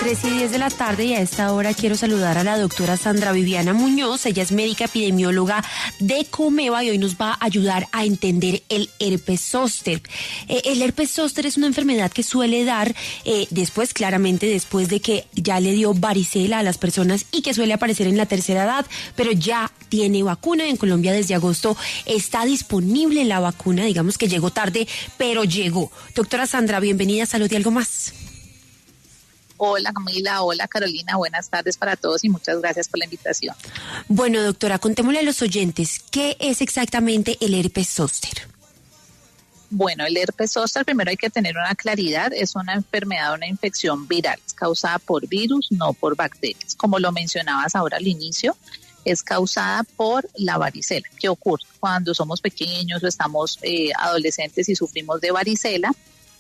3:10 de la tarde y a esta hora quiero saludar a la doctora Sandra Viviana Muñoz. Ella es médica epidemióloga de Comeva y hoy nos va a ayudar a entender el herpes zóster. El herpes zóster es una enfermedad que suele dar claramente después de que ya le dio varicela a las personas y que suele aparecer en la tercera edad, pero ya tiene vacuna. En Colombia desde agosto está disponible la vacuna, digamos que llegó tarde, pero llegó. Doctora Sandra, bienvenida a Salud y Algo Más. Hola Camila, hola Carolina, buenas tardes para todos y muchas gracias por la invitación. Bueno, doctora, contémosle a los oyentes, ¿qué es exactamente el herpes zóster? Bueno, el herpes zóster, primero hay que tener una claridad, es una enfermedad, una infección viral, es causada por virus, no por bacterias. Como lo mencionabas ahora al inicio, es causada por la varicela. ¿Qué ocurre? Cuando somos pequeños o estamos adolescentes y sufrimos de varicela,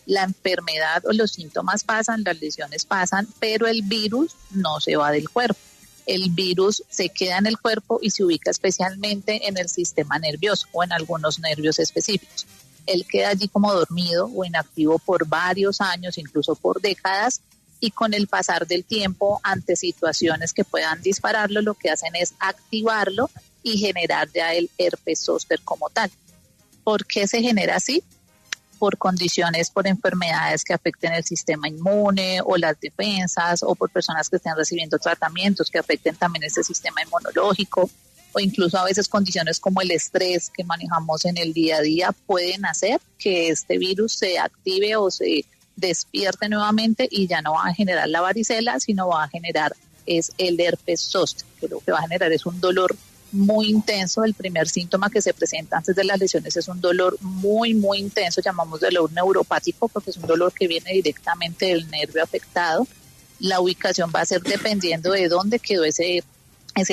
la enfermedad o los síntomas pasan, las lesiones pasan, pero el virus no se va del cuerpo. El virus se queda en el cuerpo y se ubica especialmente en el sistema nervioso o en algunos nervios específicos. Él queda allí como dormido o inactivo por varios años, incluso por décadas, y con el pasar del tiempo, ante situaciones que puedan dispararlo, lo que hacen es activarlo y generar ya el herpes zóster como tal. ¿Por qué se genera así? Por condiciones, por enfermedades que afecten el sistema inmune o las defensas, o por personas que estén recibiendo tratamientos que afecten también ese sistema inmunológico, o incluso a veces condiciones como el estrés que manejamos en el día a día pueden hacer que este virus se active o se despierte nuevamente y ya no va a generar la varicela, sino va a generar es el herpes zóster, que lo que va a generar es un dolor muy intenso. El primer síntoma que se presenta antes de las lesiones es un dolor muy, muy intenso, llamamos dolor neuropático porque es un dolor que viene directamente del nervio afectado. La ubicación va a ser dependiendo de dónde quedó ese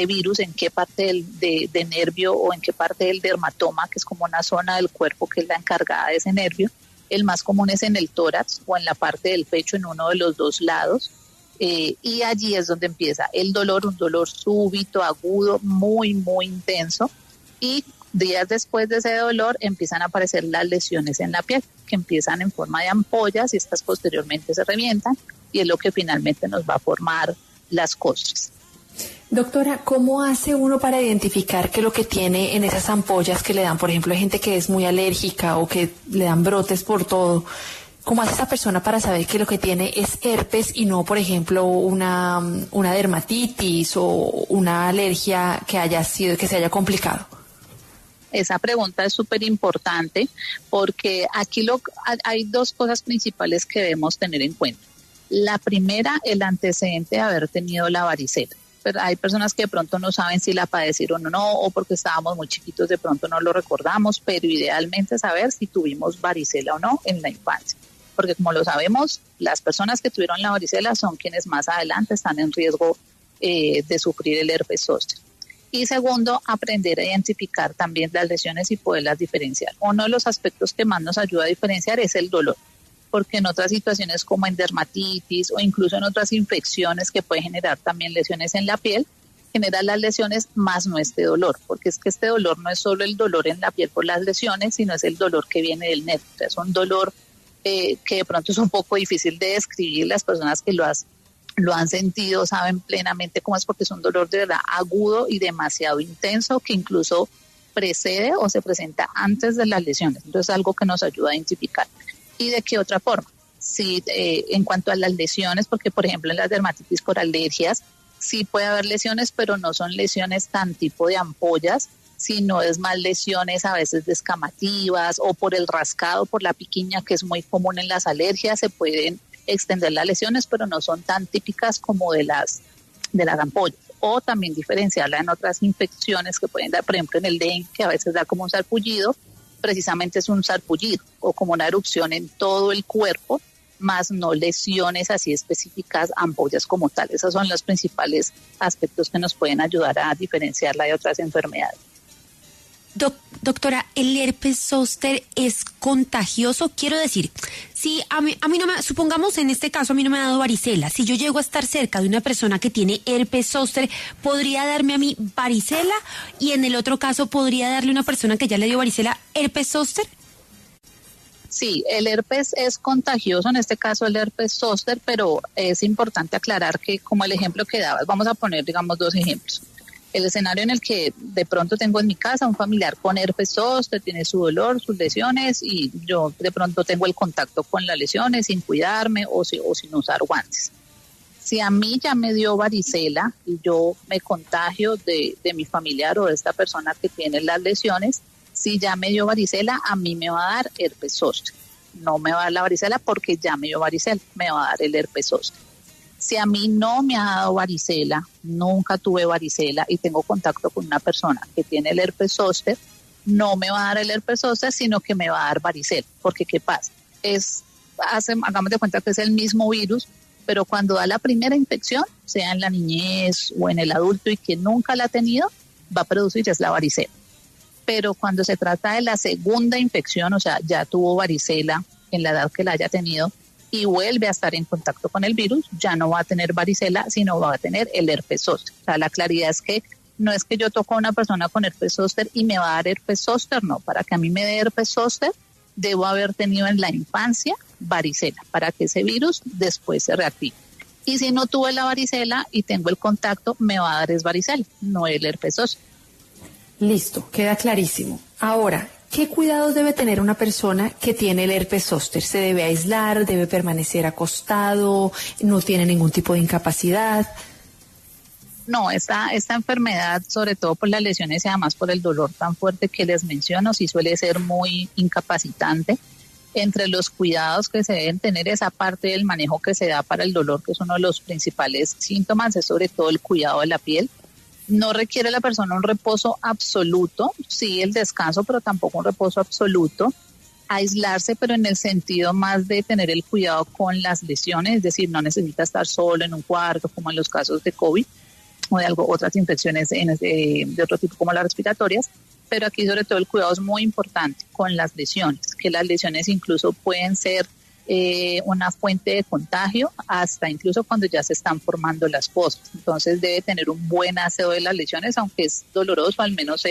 virus, en qué parte de nervio o en qué parte del dermatoma, que es como una zona del cuerpo que es la encargada de ese nervio. El más común es en el tórax o en la parte del pecho, en uno de los dos lados. Y allí es donde empieza el dolor, un dolor súbito, agudo, muy, muy intenso. Y días después de ese dolor empiezan a aparecer las lesiones en la piel, que empiezan en forma de ampollas y estas posteriormente se revientan y es lo que finalmente nos va a formar las costras. Doctora, ¿cómo hace uno para identificar qué es lo que tiene en esas ampollas que le dan? Por ejemplo, hay gente que es muy alérgica o que le dan brotes por todo. ¿Cómo hace esa persona para saber que lo que tiene es herpes y no, por ejemplo, una dermatitis o una alergia que se haya complicado? Esa pregunta es súper importante porque aquí hay dos cosas principales que debemos tener en cuenta. La primera, el antecedente de haber tenido la varicela. Pero hay personas que de pronto no saben si la padecieron o no, o porque estábamos muy chiquitos de pronto no lo recordamos, pero idealmente saber si tuvimos varicela o no en la infancia. Porque como lo sabemos, las personas que tuvieron la varicela son quienes más adelante están en riesgo de sufrir el herpes zóster. Y segundo, aprender a identificar también las lesiones y poderlas diferenciar. Uno de los aspectos que más nos ayuda a diferenciar es el dolor, porque en otras situaciones como en dermatitis o incluso en otras infecciones que pueden generar también lesiones en la piel, genera las lesiones más no este dolor, porque es que este dolor no es solo el dolor en la piel por las lesiones, sino es el dolor que viene del nervio. O sea, es un dolor que de pronto es un poco difícil de describir. Las personas que lo han sentido saben plenamente cómo es, porque es un dolor de verdad agudo y demasiado intenso que incluso precede o se presenta antes de las lesiones. Entonces es algo que nos ayuda a identificar. ¿Y de qué otra forma? Sí, en cuanto a las lesiones, porque por ejemplo en las dermatitis por alergias sí puede haber lesiones, pero no son lesiones tan tipo de ampollas, sino es más lesiones a veces descamativas o por el rascado, por la piquiña, que es muy común en las alergias. Se pueden extender las lesiones, pero no son tan típicas como de las ampollas. O también diferenciarla en otras infecciones que pueden dar, por ejemplo en el dengue, que a veces da como un sarpullido, precisamente es un sarpullido o como una erupción en todo el cuerpo, más no lesiones así específicas, ampollas como tal. Esos son los principales aspectos que nos pueden ayudar a diferenciarla de otras enfermedades. Doctora, ¿el herpes zóster es contagioso? Quiero decir, si a mí no me, supongamos en este caso a mí no me ha dado varicela, si yo llego a estar cerca de una persona que tiene herpes zóster, ¿podría darme a mí varicela? Y en el otro caso, ¿podría darle a una persona que ya le dio varicela herpes zóster? Sí, el herpes es contagioso, en este caso el herpes zóster, pero es importante aclarar que como el ejemplo que dabas, vamos a poner digamos 2 ejemplos. El escenario en el que de pronto tengo en mi casa un familiar con herpes zóster, tiene su dolor, sus lesiones y yo de pronto tengo el contacto con las lesiones sin cuidarme o sin usar guantes. Si a mí ya me dio varicela y yo me contagio de mi familiar o de esta persona que tiene las lesiones, si ya me dio varicela, a mí me va a dar herpes zóster. No me va a dar la varicela porque ya me dio varicela, me va a dar el herpes zóster. Si a mí no me ha dado varicela, nunca tuve varicela y tengo contacto con una persona que tiene el herpes zóster, no me va a dar el herpes zóster, sino que me va a dar varicela. Porque ¿qué pasa? Hagamos de cuenta que es el mismo virus, pero cuando da la primera infección, sea en la niñez o en el adulto y que nunca la ha tenido, va a producir es la varicela. Pero cuando se trata de la segunda infección, o sea, ya tuvo varicela en la edad que la haya tenido y vuelve a estar en contacto con el virus, ya no va a tener varicela, sino va a tener el herpes zóster. O sea, la claridad es que no es que yo toco a una persona con herpes zóster y me va a dar herpes zóster, no. Para que a mí me dé herpes zóster, debo haber tenido en la infancia varicela, para que ese virus después se reactive. Y si no tuve la varicela y tengo el contacto, me va a dar es varicela, no el herpes zóster. Listo, queda clarísimo. Ahora, ¿qué cuidados debe tener una persona que tiene el herpes zóster? ¿Se debe aislar? ¿Debe permanecer acostado? ¿No tiene ningún tipo de incapacidad? No, esta enfermedad, sobre todo por las lesiones y además por el dolor tan fuerte que les menciono, sí suele ser muy incapacitante. Entre los cuidados que se deben tener, esa parte del manejo que se da para el dolor, que es uno de los principales síntomas, es sobre todo el cuidado de la piel. No requiere la persona un reposo absoluto, sí el descanso, pero tampoco un reposo absoluto. Aislarse, pero en el sentido más de tener el cuidado con las lesiones, es decir, no necesita estar solo en un cuarto, como en los casos de COVID o de otras infecciones de otro tipo como las respiratorias, pero aquí sobre todo el cuidado es muy importante con las lesiones, que las lesiones incluso pueden ser una fuente de contagio hasta incluso cuando ya se están formando las cosas. Entonces debe tener un buen aseo de las lesiones, aunque es doloroso, al menos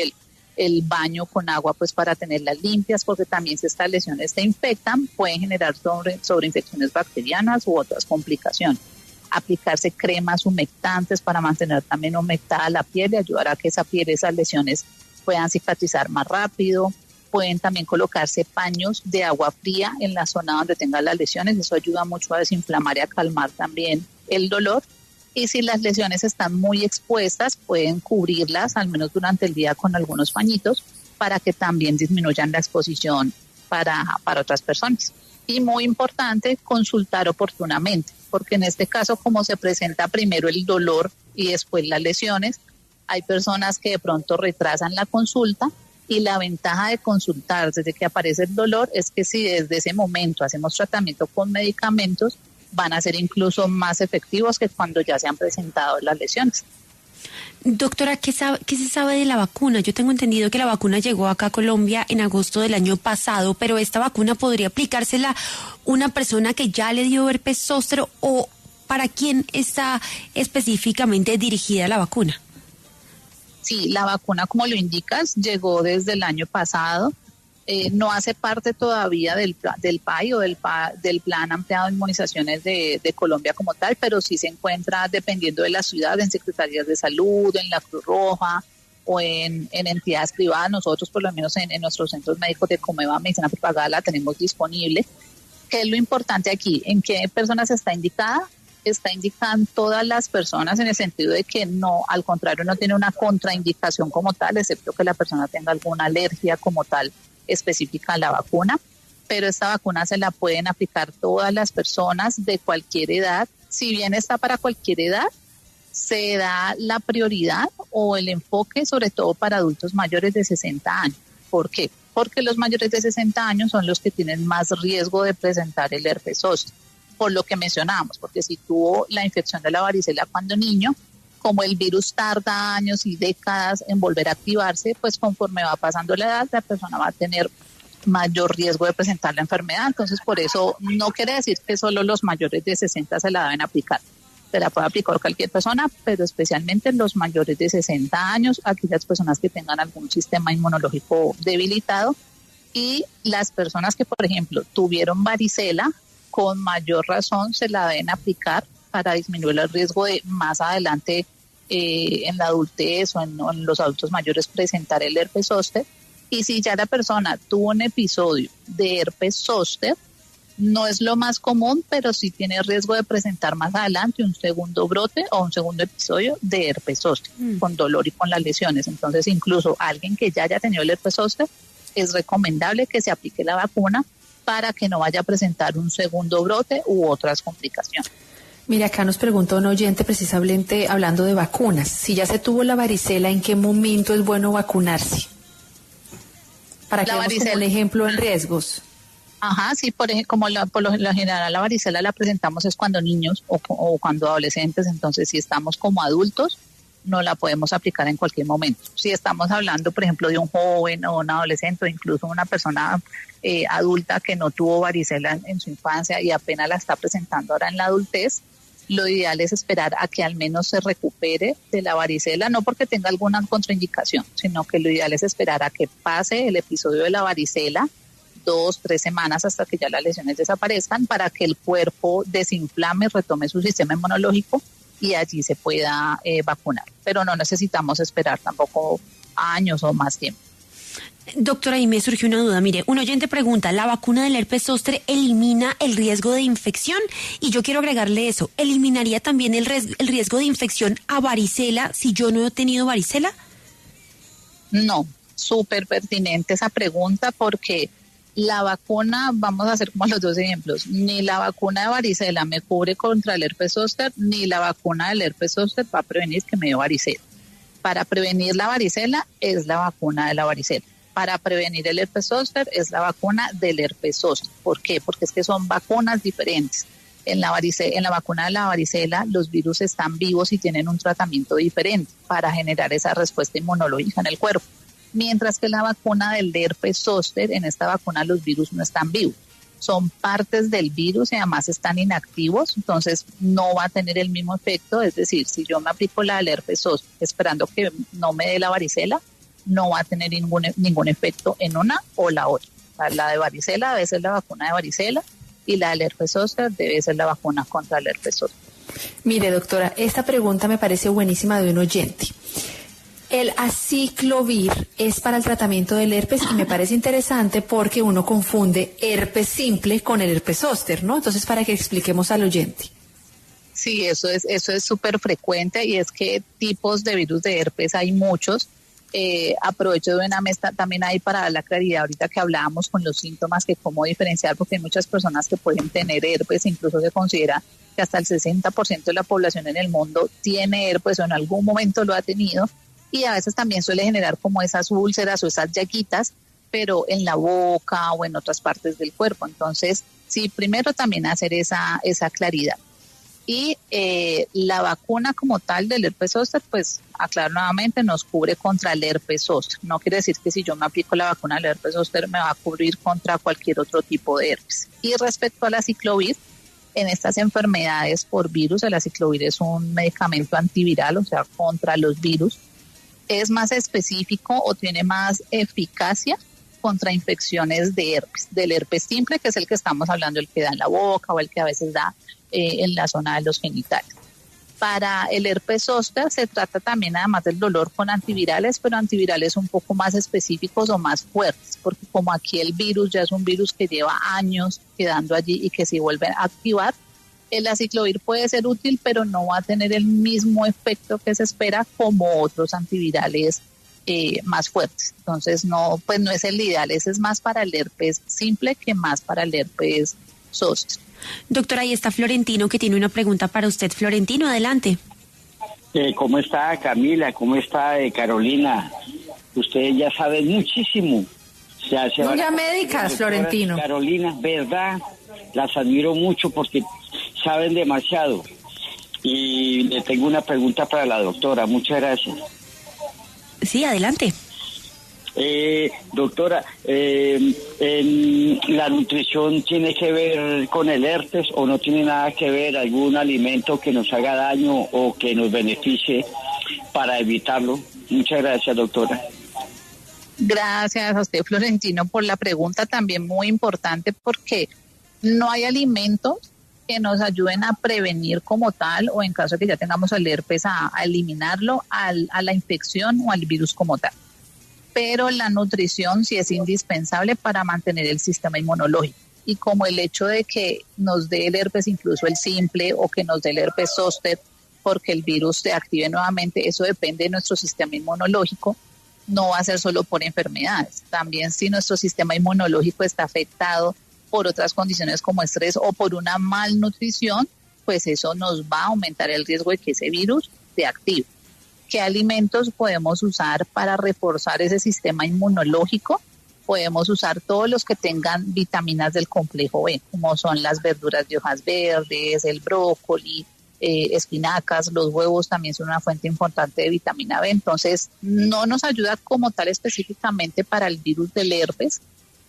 el baño con agua pues para tenerlas limpias, porque también si estas lesiones se infectan pueden generar sobreinfecciones bacterianas u otras complicaciones. Aplicarse cremas humectantes para mantener también humectada la piel y ayudar a que esa piel, esas lesiones puedan cicatrizar más rápido. Pueden también colocarse paños de agua fría en la zona donde tengan las lesiones, eso ayuda mucho a desinflamar y a calmar también el dolor. Y si las lesiones están muy expuestas, pueden cubrirlas al menos durante el día con algunos pañitos para que también disminuyan la exposición para otras personas. Y muy importante, consultar oportunamente, porque en este caso, como se presenta primero el dolor y después las lesiones, hay personas que de pronto retrasan la consulta. Y la ventaja de consultar desde que aparece el dolor es que si desde ese momento hacemos tratamiento con medicamentos, van a ser incluso más efectivos que cuando ya se han presentado las lesiones. Doctora, ¿qué se sabe de la vacuna? Yo tengo entendido que la vacuna llegó acá a Colombia en agosto del año pasado, pero esta vacuna podría aplicársela una persona que ya le dio herpes zóster, o ¿para quién está específicamente dirigida la vacuna? Sí, la vacuna, como lo indicas, llegó desde el año pasado. No hace parte todavía del PAI o del Plan Ampliado de Inmunizaciones de Colombia como tal, pero sí se encuentra, dependiendo de la ciudad, en secretarías de salud, en la Cruz Roja o en entidades privadas. Nosotros, por lo menos en nuestros centros médicos de Comeva Medicina Propagada, la tenemos disponible. ¿Qué es lo importante aquí? ¿En qué personas está indicada? Está indicando todas las personas, en el sentido de que no, al contrario, no tiene una contraindicación como tal, excepto que la persona tenga alguna alergia como tal específica a la vacuna, pero esta vacuna se la pueden aplicar todas las personas de cualquier edad. Si bien está para cualquier edad, se da la prioridad o el enfoque sobre todo para adultos mayores de 60 años. ¿Por qué? Porque los mayores de 60 años son los que tienen más riesgo de presentar el herpes zóster, por lo que mencionamos, porque si tuvo la infección de la varicela cuando niño, como el virus tarda años y décadas en volver a activarse, pues conforme va pasando la edad, la persona va a tener mayor riesgo de presentar la enfermedad. Entonces, por eso no quiere decir que solo los mayores de 60 se la deben aplicar. Se la puede aplicar cualquier persona, pero especialmente los mayores de 60 años, aquellas personas que tengan algún sistema inmunológico debilitado, Y las personas que, por ejemplo, tuvieron varicela, con mayor razón se la deben aplicar para disminuir el riesgo de más adelante en la adultez o en los adultos mayores presentar el herpes zóster. Y si ya la persona tuvo un episodio de herpes zóster, no es lo más común, pero sí tiene riesgo de presentar más adelante un segundo brote o un segundo episodio de herpes zóster, con dolor y con las lesiones. Entonces, incluso alguien que ya haya tenido el herpes zóster, es recomendable que se aplique la vacuna para que no vaya a presentar un segundo brote u otras complicaciones. Mira, acá nos pregunta un oyente precisamente hablando de vacunas. Si ya se tuvo la varicela, ¿en qué momento es bueno vacunarse? Para que veamos como un ejemplo en riesgos. Ajá, sí, por lo general la varicela la presentamos es cuando niños o cuando adolescentes, entonces si estamos como adultos no la podemos aplicar en cualquier momento. Si estamos hablando, por ejemplo, de un joven o un adolescente o incluso una persona adulta que no tuvo varicela en su infancia y apenas la está presentando ahora en la adultez, lo ideal es esperar a que al menos se recupere de la varicela, no porque tenga alguna contraindicación, sino que lo ideal es esperar a que pase el episodio de la varicela, 2-3 semanas hasta que ya las lesiones desaparezcan para que el cuerpo desinflame, retome su sistema inmunológico y allí se pueda vacunar. Pero no necesitamos esperar tampoco años o más tiempo. Doctora, ahí me surgió una duda. Mire, un oyente pregunta, ¿la vacuna del herpes zóster elimina el riesgo de infección? Y yo quiero agregarle eso, ¿eliminaría también el riesgo de infección a varicela si yo no he tenido varicela? No, súper pertinente esa pregunta porque la vacuna, vamos a hacer como los dos ejemplos, ni la vacuna de varicela me cubre contra el herpes zóster, ni la vacuna del herpes zóster va a prevenir que me dé varicela. Para prevenir la varicela es la vacuna de la varicela. Para prevenir el herpes zóster es la vacuna del herpes zóster. ¿Por qué? Porque es que son vacunas diferentes. En la vacuna de la varicela los virus están vivos y tienen un tratamiento diferente para generar esa respuesta inmunológica en el cuerpo. Mientras que la vacuna del herpes zóster, en esta vacuna los virus no están vivos. Son partes del virus y además están inactivos, entonces no va a tener el mismo efecto. Es decir, si yo me aplico la del herpes zóster esperando que no me dé la varicela, no va a tener ningún efecto en una o la otra. La de varicela debe ser la vacuna de varicela y la del herpes zóster debe ser la vacuna contra el herpes zóster. Mire, doctora, esta pregunta me parece buenísima de un oyente. El aciclovir es para el tratamiento del herpes y me parece interesante porque uno confunde herpes simple con el herpes zóster, ¿no? Entonces, para que expliquemos al oyente. Sí, eso es súper frecuente y es que tipos de virus de herpes hay muchos. Aprovecho de una mesa también ahí para dar la claridad ahorita que hablábamos con los síntomas, que cómo diferenciar, porque hay muchas personas que pueden tener herpes, incluso se considera que hasta el 60% de la población en el mundo tiene herpes o en algún momento lo ha tenido, y a veces también suele generar como esas úlceras o esas llaguitas, pero en la boca o en otras partes del cuerpo. Entonces, sí, primero también hacer esa claridad. Y la vacuna como tal del herpes zóster, pues aclaro nuevamente, nos cubre contra el herpes zóster. No quiere decir que si yo me aplico la vacuna del herpes zóster me va a cubrir contra cualquier otro tipo de herpes. Y respecto al aciclovir, en estas enfermedades por virus, el aciclovir es un medicamento antiviral, o sea, contra los virus. Es más específico o tiene más eficacia contra infecciones de herpes, del herpes simple, que es el que estamos hablando, el que da en la boca o el que a veces da en la zona de los genitales. Para el herpes zóster se trata también, además del dolor, con antivirales, pero antivirales un poco más específicos o más fuertes, porque como aquí el virus ya es un virus que lleva años quedando allí y que se vuelve a activar, el aciclovir puede ser útil, pero no va a tener el mismo efecto que se espera como otros antivirales más fuertes. Entonces no es el ideal, ese es más para el herpes simple que más para el herpes zóster. Doctora, ahí está Florentino, que tiene una pregunta para usted. Florentino, adelante. ¿Cómo está Camila? ¿Cómo está Carolina? Ustedes ya saben muchísimo. No ya médicas, Florentino. Carolina, verdad, las admiro mucho porque saben demasiado. Y le tengo una pregunta para la doctora. Muchas gracias. Sí, adelante. Doctora, ¿la nutrición tiene que ver con el herpes o no tiene nada que ver? ¿Algún alimento que nos haga daño o que nos beneficie para evitarlo? Muchas gracias, doctora. Gracias a usted, Florentino, por la pregunta, también muy importante, porque no hay alimentos que nos ayuden a prevenir como tal, o en caso de que ya tengamos el herpes, a eliminarlo, a la infección o al virus como tal. Pero la nutrición sí es indispensable para mantener el sistema inmunológico. Y como el hecho de que nos dé el herpes, incluso el simple, o que nos dé el herpes zóster, porque el virus se active nuevamente, eso depende de nuestro sistema inmunológico. No va a ser solo por enfermedades. También si nuestro sistema inmunológico está afectado por otras condiciones como estrés o por una malnutrición, pues eso nos va a aumentar el riesgo de que ese virus se active. ¿Qué alimentos podemos usar para reforzar ese sistema inmunológico? Podemos usar todos los que tengan vitaminas del complejo B, como son las verduras de hojas verdes, el brócoli, espinacas, los huevos también son una fuente importante de vitamina B. Entonces, no nos ayuda como tal específicamente para el virus del herpes,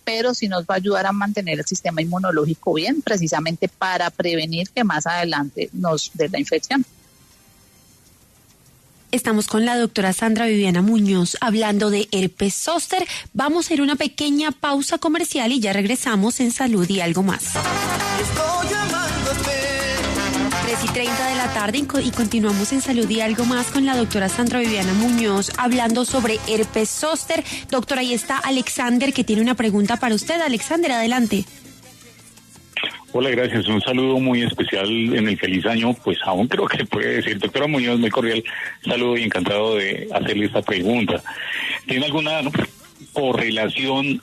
pero sí nos va a ayudar a mantener el sistema inmunológico bien, precisamente para prevenir que más adelante nos dé la infección. Estamos con la doctora Sandra Viviana Muñoz hablando de herpes zóster. Vamos a ir a una pequeña pausa comercial y ya regresamos en Salud y Algo Más. Estoy llamándote. 3:30 de la tarde y continuamos en Salud y Algo Más con la doctora Sandra Viviana Muñoz hablando sobre herpes zóster. Doctora, ahí está Alexander que tiene una pregunta para usted. Alexander, adelante. Hola, gracias. Un saludo muy especial en el feliz año, pues aún creo que puede decir. Doctora Muñoz, muy cordial saludo y encantado de hacerle esta pregunta. ¿Tiene alguna correlación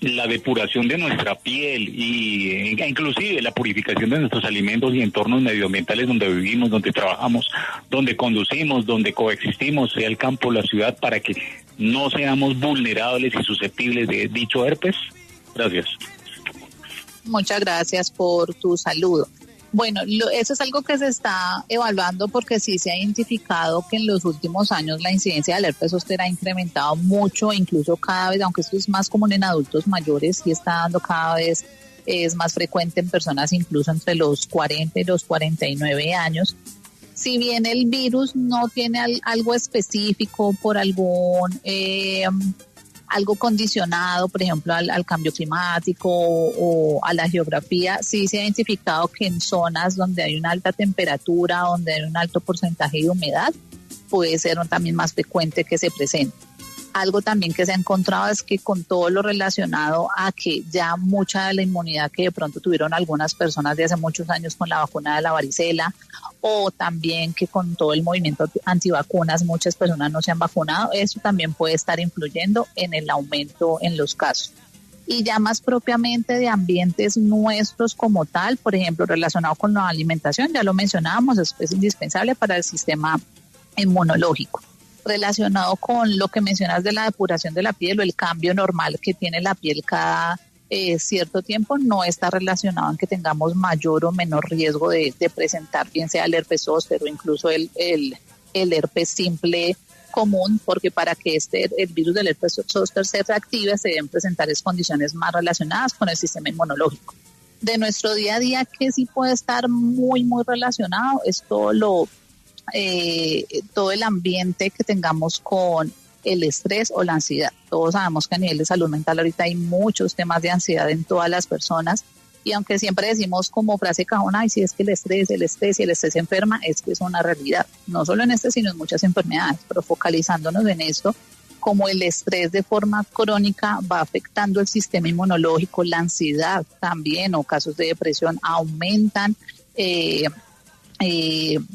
la depuración de nuestra piel y inclusive la purificación de nuestros alimentos y entornos medioambientales donde vivimos, donde trabajamos, donde conducimos, donde coexistimos, sea el campo o la ciudad, para que no seamos vulnerables y susceptibles de dicho herpes? Gracias. Muchas gracias por tu saludo. Bueno, eso es algo que se está evaluando porque sí se ha identificado que en los últimos años la incidencia del herpes zóster ha incrementado mucho, incluso cada vez, aunque esto es más común en adultos mayores, sí está dando cada vez, es más frecuente en personas incluso entre los 40 y los 49 años. Si bien el virus no tiene algo específico por algún algo condicionado, por ejemplo, al cambio climático o a la geografía, sí se ha identificado que en zonas donde hay una alta temperatura, donde hay un alto porcentaje de humedad, puede ser también más frecuente que se presente. Algo también que se ha encontrado es que con todo lo relacionado a que ya mucha de la inmunidad que de pronto tuvieron algunas personas de hace muchos años con la vacuna de la varicela, o también que con todo el movimiento antivacunas muchas personas no se han vacunado, eso también puede estar influyendo en el aumento en los casos. Y ya más propiamente de ambientes nuestros como tal, por ejemplo, relacionado con la alimentación, ya lo mencionábamos, es indispensable para el sistema inmunológico. Relacionado con lo que mencionas de la depuración de la piel o el cambio normal que tiene la piel cada cierto tiempo, no está relacionado en que tengamos mayor o menor riesgo de presentar, bien sea el herpes zóster o incluso el herpes simple común, porque para que el virus del herpes zóster se reactive se deben presentar condiciones más relacionadas con el sistema inmunológico. De nuestro día a día, que sí puede estar muy, muy relacionado, es todo el ambiente que tengamos con el estrés o la ansiedad. Todos sabemos que a nivel de salud mental ahorita hay muchos temas de ansiedad en todas las personas, y aunque siempre decimos como frase cajón, ay, si es que el estrés y el estrés enferma, es que es una realidad, no solo en sino en muchas enfermedades, pero focalizándonos en esto, como el estrés de forma crónica va afectando el sistema inmunológico, la ansiedad también, o casos de depresión aumentan,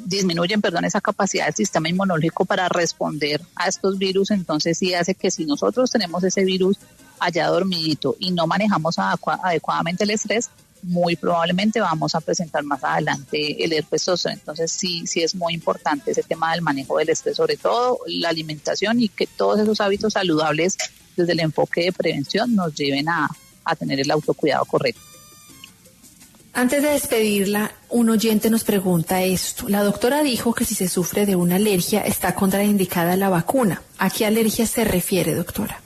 disminuyen, esa capacidad del sistema inmunológico para responder a estos virus. Entonces sí hace que si nosotros tenemos ese virus allá dormidito y no manejamos adecuadamente el estrés, muy probablemente vamos a presentar más adelante el herpes zóster. Entonces sí es muy importante ese tema del manejo del estrés, sobre todo la alimentación, y que todos esos hábitos saludables desde el enfoque de prevención nos lleven a tener el autocuidado correcto. Antes de despedirla, un oyente nos pregunta esto. La doctora dijo que si se sufre de una alergia está contraindicada la vacuna. ¿A qué alergia se refiere, doctora?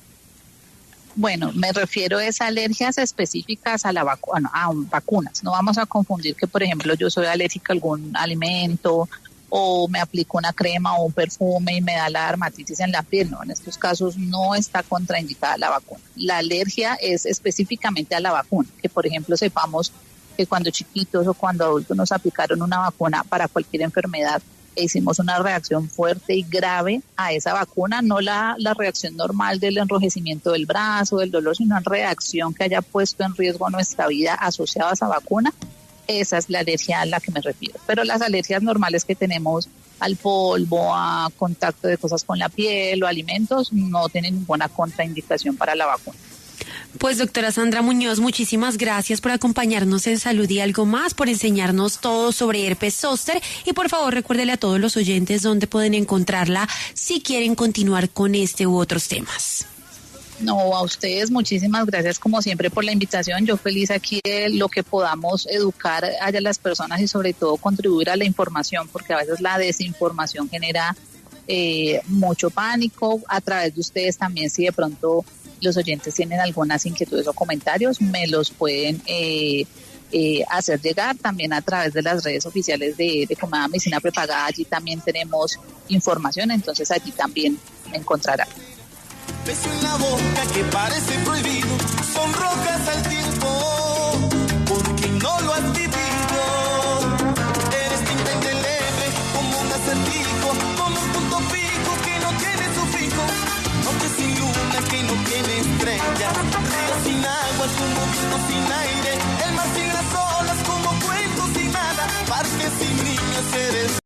Bueno, me refiero a esas alergias específicas a vacunas. No vamos a confundir que, por ejemplo, yo soy alérgica a algún alimento o me aplico una crema o un perfume y me da la dermatitis en la piel. No, en estos casos no está contraindicada la vacuna. La alergia es específicamente a la vacuna, que por ejemplo sepamos que cuando chiquitos o cuando adultos nos aplicaron una vacuna para cualquier enfermedad e hicimos una reacción fuerte y grave a esa vacuna, no la reacción normal del enrojecimiento del brazo, del dolor, sino una reacción que haya puesto en riesgo nuestra vida asociada a esa vacuna. Esa es la alergia a la que me refiero. Pero las alergias normales que tenemos al polvo, a contacto de cosas con la piel o alimentos, no tienen ninguna contraindicación para la vacuna. Pues doctora Sandra Muñoz, muchísimas gracias por acompañarnos en Salud y Algo Más, por enseñarnos todo sobre herpes zóster y por favor recuérdele a todos los oyentes dónde pueden encontrarla si quieren continuar con este u otros temas. No, a ustedes muchísimas gracias como siempre por la invitación. Yo feliz aquí de lo que podamos educar a las personas y sobre todo contribuir a la información, porque a veces la desinformación genera mucho pánico. A través de ustedes también, si de pronto los oyentes tienen algunas inquietudes o comentarios, me los pueden hacer llegar también a través de las redes oficiales de Comeva Medicina Prepagada. Allí también tenemos información, entonces allí también me encontrarán. Beso en la boca que parece prohibido, son rocas al tiempo, porque no lo has vivido. Eres tinta indeleble, como un acertijo, como un punto fijo que no tiene sufijo. Noche sin luna que no tiene estrellas, río sin agua como viento sin aire, el mar sin las olas como cuentos sin nada, parques sin niños eres.